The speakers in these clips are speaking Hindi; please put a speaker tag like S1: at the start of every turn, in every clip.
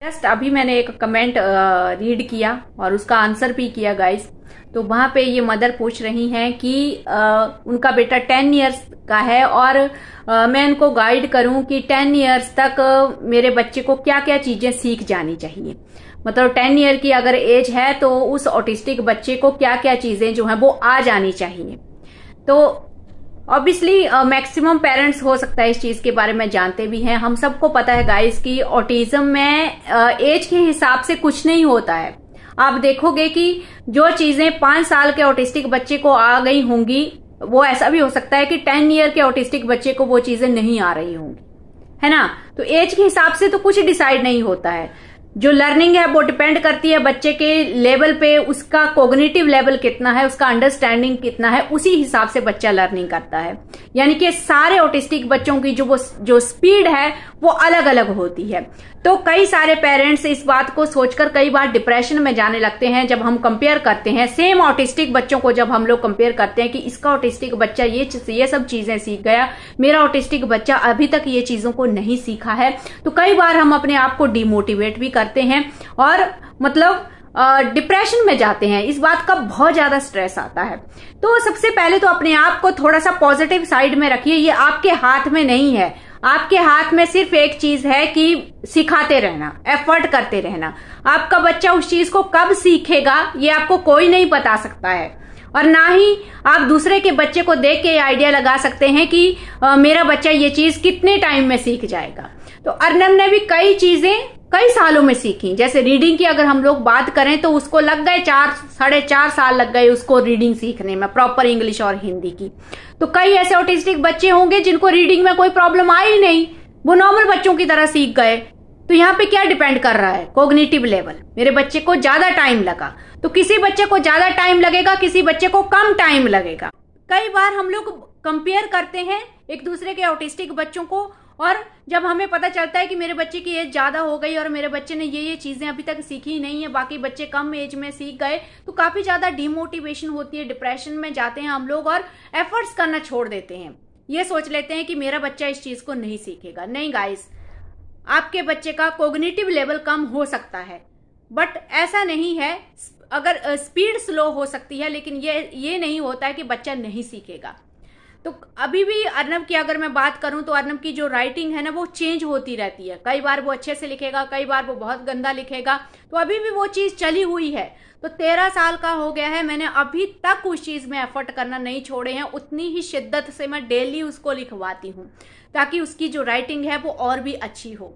S1: जस्ट अभी मैंने एक कमेंट रीड किया और उसका आंसर भी किया गाइस। तो वहां पे ये मदर पूछ रही हैं कि उनका बेटा 10 इयर्स का है और मैं इनको गाइड करूं कि 10 इयर्स तक मेरे बच्चे को क्या क्या चीजें सीख जानी चाहिए। मतलब 10 ईयर की अगर एज है तो उस ऑटिस्टिक बच्चे को क्या क्या चीजें जो है वो आ जानी चाहिए। तो ऑब्वियसली मैक्सिमम पेरेंट्स हो सकता है इस चीज के बारे में जानते भी हैं। हम सबको पता है गाइस कि ऑटिज्म में एज के हिसाब से कुछ नहीं होता है। आप देखोगे कि जो चीजें 5 साल के ऑटिस्टिक बच्चे को आ गई होंगी, वो ऐसा भी हो सकता है कि 10 ईयर के ऑटिस्टिक बच्चे को वो चीजें नहीं आ रही होंगी, है ना। तो एज के हिसाब से तो कुछ डिसाइड नहीं होता है। जो लर्निंग है वो डिपेंड करती है बच्चे के लेवल पे, उसका कॉग्निटिव लेवल कितना है, उसका अंडरस्टैंडिंग कितना है, उसी हिसाब से बच्चा लर्निंग करता है। यानी कि सारे ऑटिस्टिक बच्चों की जो स्पीड है वो अलग अलग होती है। तो कई सारे पेरेंट्स इस बात को सोचकर कई बार डिप्रेशन में जाने लगते हैं जब हम कंपेयर करते हैं सेम ऑटिस्टिक बच्चों को। जब हम लोग कंपेयर करते हैं कि इसका ऑटिस्टिक बच्चा ये सब चीजें सीख गया, मेरा ऑटिस्टिक बच्चा अभी तक ये चीजों को नहीं सीखा है, तो कई बार हम अपने आप को डिमोटिवेट भी करते हैं और मतलब डिप्रेशन में जाते हैं। इस बात का बहुत ज्यादा स्ट्रेस आता है। तो सबसे पहले तो अपने आप को थोड़ा सा पॉजिटिव साइड में रखिए। ये आपके हाथ में नहीं है। आपके हाथ में सिर्फ एक चीज है कि सिखाते रहना, एफर्ट करते रहना। आपका बच्चा उस चीज को कब सीखेगा ये आपको कोई नहीं बता सकता है, और ना ही आप दूसरे के बच्चे को देख के आइडिया लगा सकते हैं कि मेरा बच्चा ये चीज कितने टाइम में सीख जाएगा। तो अर्नब ने भी कई चीजें कई सालों में सीखी। जैसे रीडिंग की अगर हम लोग बात करें तो उसको लग गए 4-4.5 साल लग गए उसको रीडिंग सीखने में, प्रॉपर इंग्लिश और हिंदी की। तो कई ऐसे ऑटिस्टिक बच्चे होंगे जिनको रीडिंग में कोई प्रॉब्लम आई नहीं, वो नॉर्मल बच्चों की तरह सीख गए। तो यहाँ पे क्या डिपेंड कर रहा है, कॉग्निटिव लेवल। मेरे बच्चे को ज्यादा टाइम लगा, तो किसी बच्चे को ज्यादा टाइम लगेगा, किसी बच्चे को कम टाइम लगेगा। कई बार हम लोग कंपेयर करते हैं एक दूसरे के ऑटिस्टिक बच्चों को, और जब हमें पता चलता है कि मेरे बच्चे की एज ज्यादा हो गई और मेरे बच्चे ने ये चीजें अभी तक सीखी नहीं है, बाकी बच्चे कम एज में सीख गए, तो काफी ज्यादा डिमोटिवेशन होती है, डिप्रेशन में जाते हैं हम लोग और एफर्ट्स करना छोड़ देते हैं। ये सोच लेते हैं कि मेरा बच्चा इस चीज को नहीं सीखेगा। नहीं गाइस, आपके बच्चे का कॉग्निटिव लेवल कम हो सकता है, बट ऐसा नहीं है। अगर स्पीड स्लो हो सकती है, लेकिन ये नहीं होता है कि बच्चा नहीं सीखेगा। तो अभी भी अर्नब की अगर मैं बात करूं तो अर्नब की जो राइटिंग है ना वो चेंज होती रहती है। कई बार वो अच्छे से लिखेगा, कई बार वो बहुत गंदा लिखेगा, तो अभी भी वो चीज चली हुई है। तो 13 साल का हो गया है, मैंने अभी तक उस चीज में एफर्ट करना नहीं छोड़े हैं। उतनी ही शिद्दत से मैं डेली उसको लिखवाती हूँ ताकि उसकी जो राइटिंग है वो और भी अच्छी हो।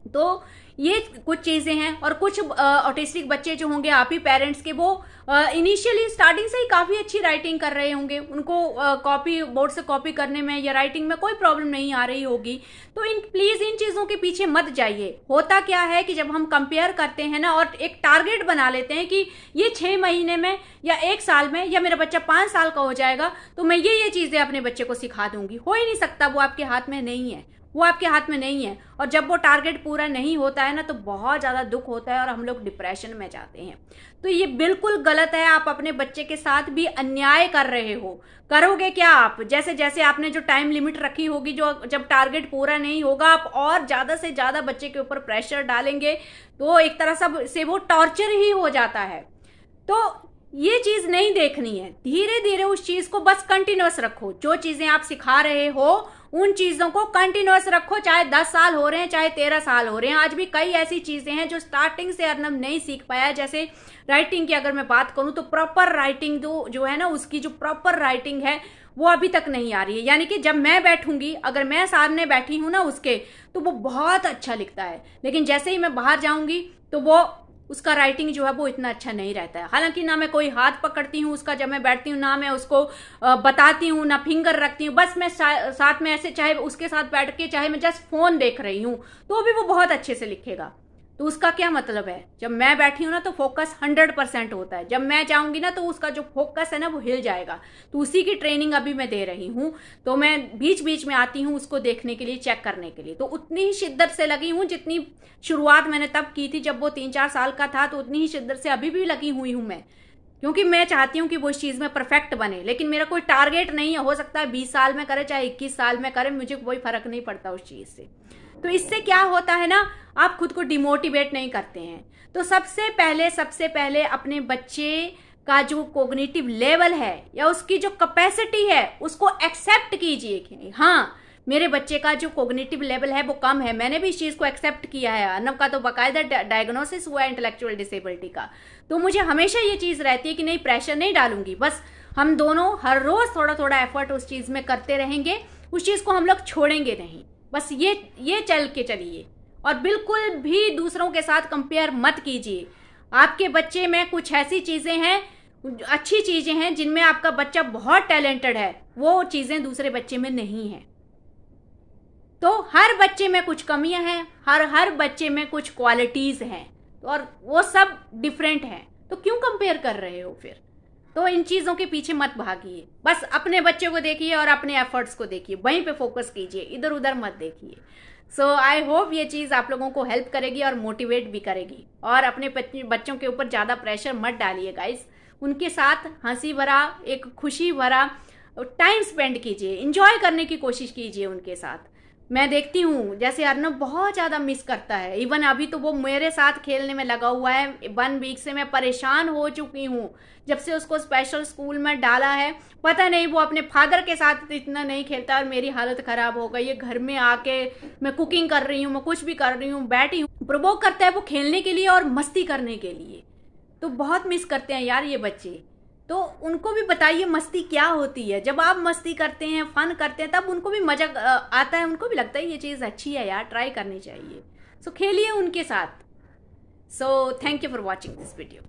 S1: तो ये कुछ चीजें हैं। और कुछ ऑटिस्टिक बच्चे जो होंगे आप ही पेरेंट्स के, वो इनिशियली स्टार्टिंग से ही काफी अच्छी राइटिंग कर रहे होंगे, उनको कॉपी बोर्ड से कॉपी करने में या राइटिंग में कोई प्रॉब्लम नहीं आ रही होगी। तो प्लीज इन चीजों के पीछे मत जाइए। होता क्या है कि जब हम कंपेयर करते हैं ना और एक टारगेट बना लेते हैं कि ये 6 महीने में या 1 साल में या मेरा बच्चा 5 साल का हो जाएगा तो मैं ये चीजें अपने बच्चे को सिखा दूंगी। हो ही नहीं सकता, वो आपके हाथ में नहीं है, वो आपके हाथ में नहीं है। और जब वो टारगेट पूरा नहीं होता है ना तो बहुत ज्यादा दुख होता है और हम लोग डिप्रेशन में जाते हैं। तो ये बिल्कुल गलत है। आप अपने बच्चे के साथ भी अन्याय कर रहे हो। करोगे क्या आप, जैसे जैसे आपने जो टाइम लिमिट रखी होगी, जो जब टारगेट पूरा नहीं होगा आप और ज्यादा से ज्यादा बच्चे के ऊपर प्रेशर डालेंगे, तो एक तरह से वो टॉर्चर ही हो जाता है। तो ये चीज नहीं देखनी है। धीरे धीरे उस चीज को बस कंटिन्यूअस रखो। जो चीजें आप सिखा रहे हो उन चीजों को कंटिन्यूअस रखो, चाहे 10 साल हो रहे हैं, चाहे 13 साल हो रहे हैं। आज भी कई ऐसी चीजें हैं जो स्टार्टिंग से अर्नब नहीं सीख पाया। जैसे राइटिंग की अगर मैं बात करूं तो प्रॉपर राइटिंग जो है ना, उसकी जो प्रॉपर राइटिंग है वो अभी तक नहीं आ रही है। यानी कि जब मैं बैठूंगी, अगर मैं सामने बैठी हूं ना उसके, तो वो बहुत अच्छा लिखता है, लेकिन जैसे ही मैं बाहर जाऊंगी तो वो उसका राइटिंग जो है वो इतना अच्छा नहीं रहता है। हालांकि ना मैं कोई हाथ पकड़ती हूँ उसका जब मैं बैठती हूँ, ना मैं उसको बताती हूँ, ना फिंगर रखती हूँ। बस मैं साथ में ऐसे, चाहे उसके साथ बैठ के, चाहे मैं जस्ट फोन देख रही हूँ, तो भी वो बहुत अच्छे से लिखेगा। तो उसका क्या मतलब है, जब मैं बैठी हूं ना तो फोकस 100% होता है। जब मैं जाऊंगी ना तो उसका जो फोकस है ना वो हिल जाएगा। तो उसी की ट्रेनिंग अभी मैं दे रही हूं। तो मैं बीच बीच में आती हूं उसको देखने के लिए, चेक करने के लिए। तो उतनी ही शिद्दत से लगी हूं जितनी शुरुआत मैंने तब की थी जब वो 3-4 साल का था, तो उतनी ही शिद्दत से अभी भी लगी हुई हूं मैं, क्योंकि मैं चाहती हूं कि वो इस चीज में परफेक्ट बने। लेकिन मेरा कोई टारगेट नहीं है। हो सकता है 20 साल में करे, चाहे 21 साल में करे, मुझे कोई फर्क नहीं पड़ता उस चीज से। तो इससे क्या होता है ना, आप खुद को डिमोटिवेट नहीं करते हैं। तो सबसे पहले अपने बच्चे का जो कॉग्निटिव लेवल है या उसकी जो कैपेसिटी है उसको एक्सेप्ट कीजिए कि हाँ, मेरे बच्चे का जो कॉग्निटिव लेवल है वो कम है। मैंने भी इस चीज को एक्सेप्ट किया है। अर्नव का तो बाकायदा डायग्नोसिस हुआ है इंटेलेक्चुअल डिसेबिलिटी का। तो मुझे हमेशा ये चीज रहती है कि नहीं, प्रेशर नहीं डालूंगी, बस हम दोनों हर रोज थोड़ा थोड़ा एफर्ट उस चीज में करते रहेंगे, उस चीज को हम लोग छोड़ेंगे नहीं। बस ये चल के चलिए और बिल्कुल भी दूसरों के साथ कंपेयर मत कीजिए। आपके बच्चे में कुछ ऐसी चीजें हैं, अच्छी चीजें हैं जिनमें आपका बच्चा बहुत टैलेंटेड है, वो चीजें दूसरे बच्चे में नहीं है। तो हर बच्चे में कुछ कमियां हैं, हर बच्चे में कुछ क्वालिटीज हैं, और वो सब डिफरेंट हैं। तो क्यों कंपेयर कर रहे हो फिर? तो इन चीजों के पीछे मत भागिए, बस अपने बच्चे को देखिए और अपने एफर्ट्स को देखिए, वहीं पे फोकस कीजिए, इधर उधर मत देखिए। सो आई होप ये चीज आप लोगों को हेल्प करेगी और मोटिवेट भी करेगी। और अपने बच्चों के ऊपर ज्यादा प्रेशर मत डालिए गाइस, उनके साथ हंसी भरा, एक खुशी भरा टाइम स्पेंड कीजिए, इंजॉय करने की कोशिश कीजिए उनके साथ। मैं देखती हूँ जैसे अर्नव बहुत ज्यादा मिस करता है। इवन अभी तो वो मेरे साथ खेलने में लगा हुआ है। 1 वीक से मैं परेशान हो चुकी हूँ, जब से उसको स्पेशल स्कूल में डाला है। पता नहीं वो अपने फादर के साथ इतना नहीं खेलता और मेरी हालत खराब हो गई है। घर में आके मैं कुकिंग कर रही हूँ, मैं कुछ भी कर रही हूँ, बैठी हूँ, प्रोवोक करता है वो खेलने के लिए और मस्ती करने के लिए। तो बहुत मिस करते हैं यार ये बच्चे। तो उनको भी बताइए मस्ती क्या होती है। जब आप मस्ती करते हैं, फन करते हैं, तब उनको भी मजा आता है, उनको भी लगता है ये चीज़ अच्छी है यार, ट्राई करनी चाहिए। सो खेलिए उनके साथ। So thank you for watching this video.